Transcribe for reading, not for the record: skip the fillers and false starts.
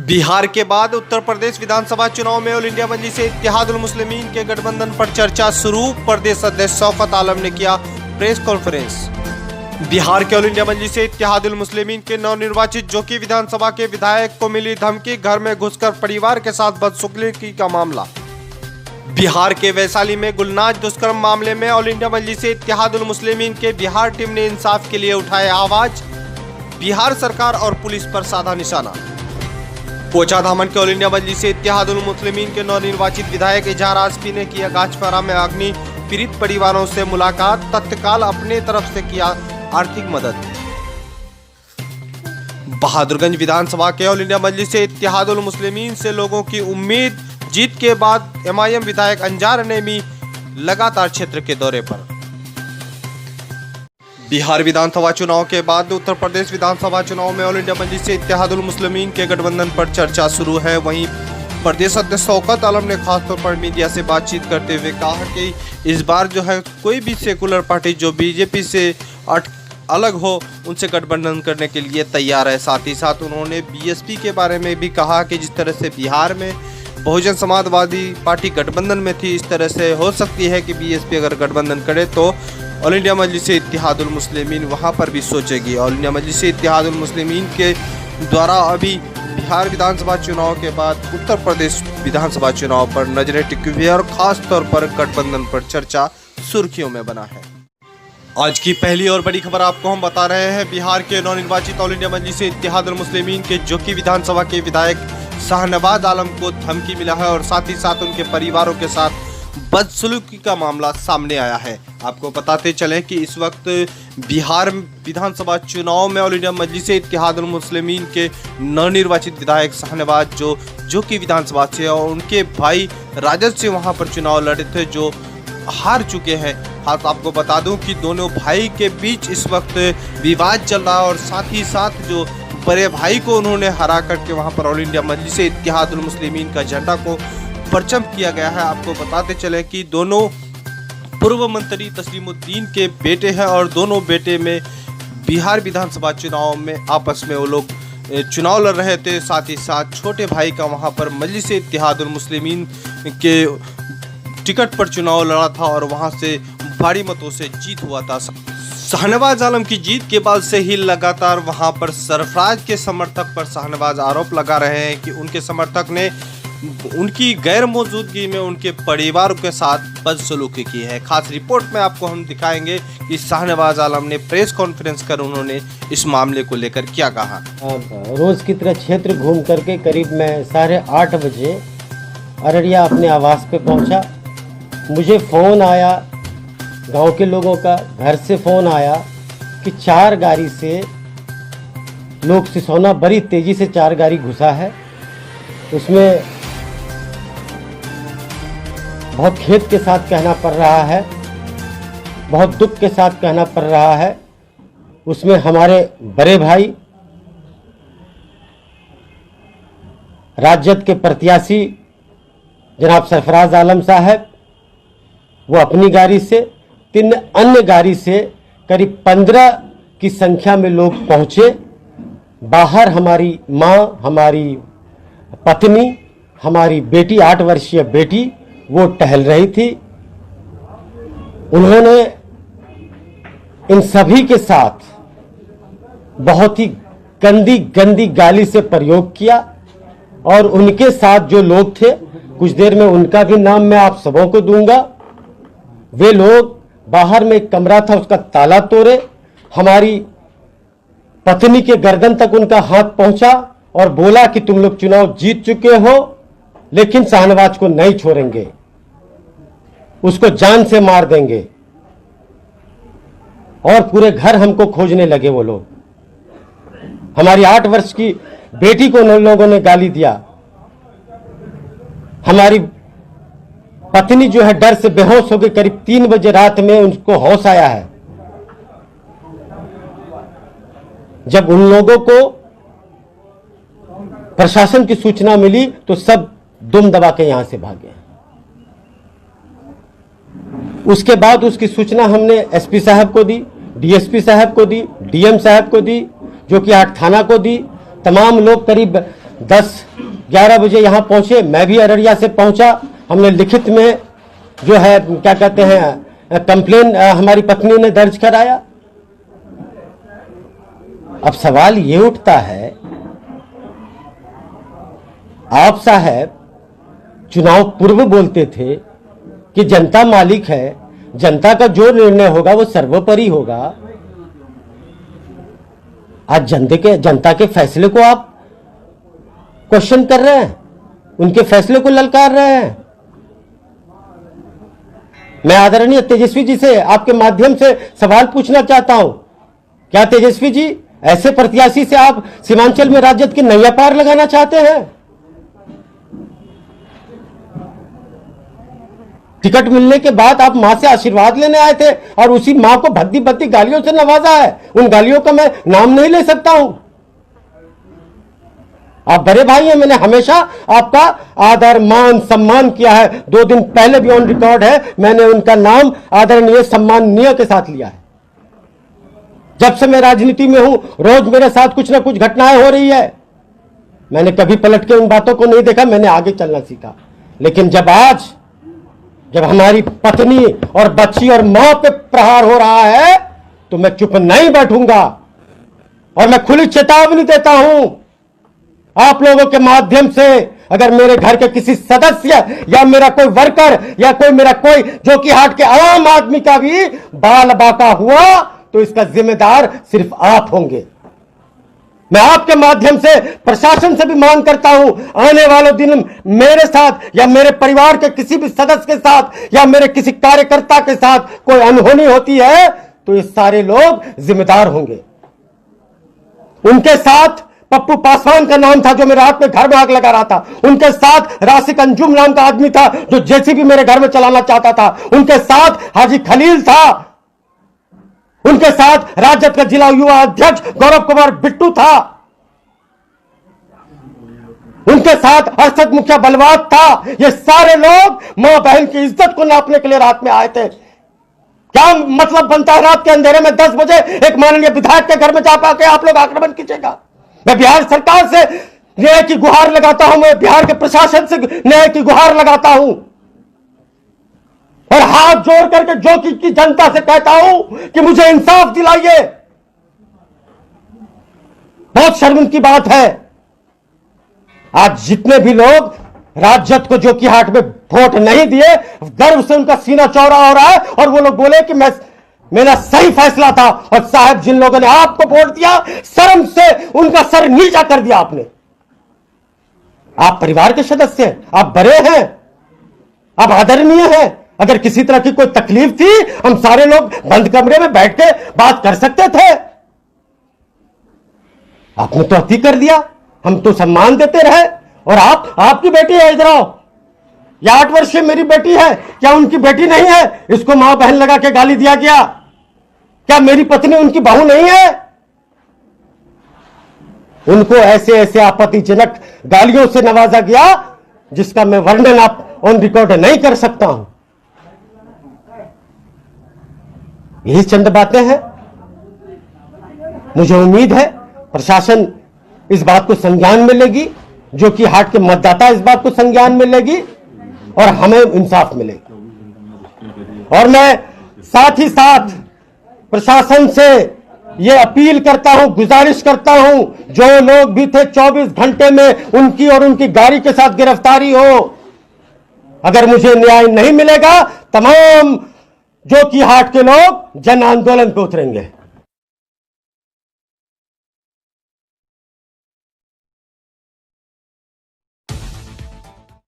बिहार के बाद उत्तर प्रदेश विधानसभा चुनाव में ऑल इंडिया मजलिस इत्तेहादुल मुस्लिमीन के गठबंधन पर चर्चा शुरू। प्रदेश अध्यक्ष शौकत आलम ने किया प्रेस कॉन्फ्रेंस। बिहार के ऑल इंडिया मजलिस इत्तेहादुल मुस्लिमीन के नवनिर्वाचित जोकी विधानसभा के विधायक को मिली धमकी, घर में घुसकर परिवार के साथ बदसलूकी का मामला। बिहार के वैशाली में गुलनाज दुष्कर्म मामले में ऑल इंडिया मजलिस इत्तेहादुल मुस्लिमीन के बिहार टीम ने इंसाफ के लिए उठाए आवाज। बिहार सरकार और पुलिस पर साधा निशाना। पोचा धामन के ऑल इंडिया मजलिस इत्तेहादुल मुस्लिमीन के नवनिर्वाचित विधायक इजहार आजमी ने किया गाछपारा में अग्नि पीड़ित परिवारों से मुलाकात, तत्काल अपने तरफ से किया आर्थिक मदद। बहादुरगंज विधानसभा के ऑल इंडिया मजलिस इत्तेहादुल मुस्लिमीन से लोगों की उम्मीद। जीत के बाद एमआईएम विधायक अंजार नेमी लगातार क्षेत्र के दौरे पर। बिहार विधानसभा चुनाव के बाद उत्तर प्रदेश विधानसभा चुनाव में ऑल इंडिया मजलिस इत्तेहादुल मुस्लिमीन के गठबंधन पर चर्चा शुरू है। वहीं प्रदेश अध्यक्ष शौकत आलम ने खासतौर पर मीडिया से बातचीत करते हुए कहा कि इस बार जो है कोई भी सेकुलर पार्टी जो बीजेपी से अलग हो उनसे गठबंधन करने के लिए तैयार है। साथ ही साथ उन्होंने बीएसपी के बारे में भी कहा कि जिस तरह से बिहार में बहुजन समाजवादी पार्टी गठबंधन में थी, इस तरह से हो सकती है कि बीएसपी अगर गठबंधन करे तो ऑल इंडिया मजलिस इत्तेहादुल मुस्लिमीन वहाँ पर भी सोचेगी। ऑल इंडिया मजलिस इत्तेहादुल मुस्लिमीन के द्वारा अभी बिहार विधानसभा चुनाव के बाद उत्तर प्रदेश विधानसभा चुनाव पर नजरें टिकी हुई है और खास तौर पर गठबंधन पर चर्चा सुर्खियों में बना है। आज की पहली और बड़ी खबर आपको हम बता रहे हैं। बिहार के नवनिर्वाचित ऑल इंडिया मजलिस इत्तेहादुल मुस्लिमीन के जोकी विधानसभा के विधायक शाहनवाज आलम को धमकी मिला है और साथ ही साथ उनके परिवारों के साथ बदसलूकी का मामला सामने आया है। आपको बताते चलें कि इस वक्त बिहार विधानसभा चुनाव में ऑल इंडिया मजलिस इत्तेहादुल मुस्लिमीन के नवनिर्वाचित विधायक शाहनवाज जो कि विधानसभा से और उनके भाई राजद से वहां पर चुनाव लड़े थे, जो हार चुके हैं। हाथ आपको बता दूं कि दोनों भाई के बीच इस वक्त विवाद चल रहा है और साथ ही साथ जो बड़े भाई को उन्होंने हरा करके वहां पर ऑल इंडिया मजलिस इत्तेहादुल मुस्लिमीन का झंडा को परचम किया गया है। आपको बताते चले कि दोनों पूर्व मंत्री तस्लीमुद्दीन के बेटे हैं और दोनों बेटे में बिहार विधानसभा चुनाव में आपस में वो लोग चुनाव लड़ रहे थे। साथ ही साथ छोटे भाई का वहां पर मजलिस इत्तेहादुल मुस्लिमीन के टिकट पर चुनाव लड़ा था और वहां से भारी मतों से जीत हुआ था। शाहनवाज आलम की जीत के बाद से ही लगातार वहां पर सरफराज के समर्थक पर शाहनवाज आरोप लगा रहे हैं कि उनके समर्थक ने उनकी गैर मौजूदगी में उनके परिवार के साथ बदसलूकी की है। खास रिपोर्ट में आपको हम दिखाएंगे कि शाहनवाज आलम ने प्रेस कॉन्फ्रेंस कर उन्होंने इस मामले को लेकर क्या कहा। रोज की तरह क्षेत्र घूम करके करीब मैं 8:30 बजे अररिया अपने आवास पे पहुंचा। मुझे फ़ोन आया गांव के लोगों का, घर से फ़ोन आया कि 4 गाड़ी से लोग सिसोना बड़ी तेज़ी से 4 गाड़ी घुसा है। उसमें बहुत खेद के साथ कहना पड़ रहा है, बहुत दुख के साथ कहना पड़ रहा है। उसमें हमारे बड़े भाई राजद के प्रत्याशी जनाब सरफराज आलम साहब, वो अपनी गाड़ी से, 3 अन्य गाड़ी से करीब 15 की संख्या में लोग पहुंचे। बाहर हमारी माँ, हमारी पत्नी, हमारी बेटी 8 वर्षीय बेटी वो टहल रही थी। उन्होंने इन सभी के साथ बहुत ही गंदी गंदी गाली से प्रयोग किया और उनके साथ जो लोग थे, कुछ देर में उनका भी नाम मैं आप सबों को दूंगा। वे लोग बाहर में एक कमरा था, उसका ताला तोड़े, हमारी पत्नी के गर्दन तक उनका हाथ पहुंचा और बोला कि तुम लोग चुनाव जीत चुके हो लेकिन शाहनवाज को नहीं छोड़ेंगे, उसको जान से मार देंगे। और पूरे घर हमको खोजने लगे वो लोग। हमारी 8 वर्ष की बेटी को उन लोगों ने गाली दिया। हमारी पत्नी जो है डर से बेहोश हो गई। करीब 3 बजे रात में उनको होश आया है। जब उन लोगों को प्रशासन की सूचना मिली तो सब दुम दबा के यहां से भागे। उसके बाद उसकी सूचना हमने एसपी साहब को दी, डीएसपी साहब को दी, डीएम साहब को दी, जो कि 8 थाना को दी। तमाम लोग करीब 10-11 बजे यहां पहुंचे, मैं भी अररिया से पहुंचा। हमने लिखित में जो है क्या कहते हैं कंप्लेन हमारी पत्नी ने दर्ज कराया। अब सवाल ये उठता है, आप साहब चुनाव पूर्व बोलते थे कि जनता मालिक है, जनता का जो निर्णय होगा वो सर्वोपरि होगा। आज जनता के फैसले को आप क्वेश्चन कर रहे हैं, उनके फैसले को ललकार रहे हैं। मैं आदरणीय तेजस्वी जी से आपके माध्यम से सवाल पूछना चाहता हूं, क्या तेजस्वी जी ऐसे प्रत्याशी से आप सीमांचल में राजद की नैया पार लगाना चाहते हैं? टिकट मिलने के बाद आप मां से आशीर्वाद लेने आए थे और उसी मां को भद्दी भद्दी गालियों से नवाजा है। उन गालियों का मैं नाम नहीं ले सकता हूं। आप बड़े भाई हैं, मैंने हमेशा आपका आदर मान सम्मान किया है। 2 दिन पहले भी ऑन रिकॉर्ड है, मैंने उनका नाम आदरणीय सम्माननीय के साथ लिया है। जब से मैं राजनीति में हूं, रोज मेरे साथ कुछ ना कुछ घटनाएं हो रही है। मैंने कभी पलट के उन बातों को नहीं देखा, मैंने आगे चलना सीखा। लेकिन जब हमारी पत्नी और बच्ची और मां पे प्रहार हो रहा है तो मैं चुप नहीं बैठूंगा और मैं खुली चेतावनी देता हूं आप लोगों के माध्यम से। अगर मेरे घर के किसी सदस्य या मेरा कोई वर्कर या कोई मेरा कोई जो कि हाट के आम आदमी का भी बाल बाका हुआ तो इसका जिम्मेदार सिर्फ आप होंगे। मैं आपके माध्यम से प्रशासन से भी मांग करता हूं, आने वाले दिन मेरे साथ या मेरे परिवार के किसी भी सदस्य के साथ या मेरे किसी कार्यकर्ता के साथ कोई अनहोनी होती है तो ये सारे लोग जिम्मेदार होंगे। उनके साथ पप्पू पासवान का नाम था जो मेरे हाथ में घर में आग लगा रहा था। उनके साथ राशिक अंजुम नाम का आदमी था जो जेसीबी मेरे घर में चलाना चाहता था। उनके साथ हाजी खलील था। उनके साथ राजद का जिला युवा अध्यक्ष गौरव कुमार बिट्टू था। उनके साथ अरशद मुखिया बलवात था। ये सारे लोग मां बहन की इज्जत को नापने के लिए रात में आए थे। क्या मतलब बनता है रात के अंधेरे में 10 बजे एक माननीय विधायक के घर में जा पाके आप लोग आक्रमण कीजिएगा? मैं बिहार सरकार से न्याय की गुहार लगाता हूं, मैं बिहार के प्रशासन से न्याय की गुहार लगाता हूं और हाथ जोड़ करके जो की जनता से कहता हूं कि मुझे इंसाफ दिलाइए। बहुत शर्म की बात है, आज जितने भी लोग राजद को जो कि हाट में वोट नहीं दिए, गर्व से उनका सीना चौड़ा हो रहा है और वो लोग बोले कि मेरा सही फैसला था। और साहब, जिन लोगों ने आपको वोट दिया, शर्म से उनका सर नीचा कर दिया आपने। आप परिवार के सदस्य हैं, आप बड़े हैं, आप आदरणीय हैं। अगर किसी तरह की कोई तकलीफ थी, हम सारे लोग बंद कमरे में बैठ के बात कर सकते थे। आपने तो अति कर दिया, हम तो सम्मान देते रहे। और आपकी बेटी है, इधर आओ, ये 8 वर्षीय मेरी बेटी है, क्या उनकी बेटी नहीं है? इसको मां बहन लगा के गाली दिया गया। क्या मेरी पत्नी उनकी बहू नहीं है? उनको ऐसे ऐसे आपत्तिजनक गालियों से नवाजा गया जिसका मैं वर्णन आप ऑन रिकॉर्ड नहीं कर सकता हूं। यही चंद बातें हैं। मुझे उम्मीद है प्रशासन इस बात को संज्ञान में लेगी, जो कि हाट के मतदाता इस बात को संज्ञान में लेगी और हमें इंसाफ मिलेगा। और मैं साथ ही साथ प्रशासन से यह अपील करता हूं, गुजारिश करता हूं, जो लोग भी थे 24 घंटे में उनकी और उनकी गाड़ी के साथ गिरफ्तारी हो। अगर मुझे न्याय नहीं मिलेगा, तमाम जो कि हाट के लोग जन आंदोलन पे उतरेंगे।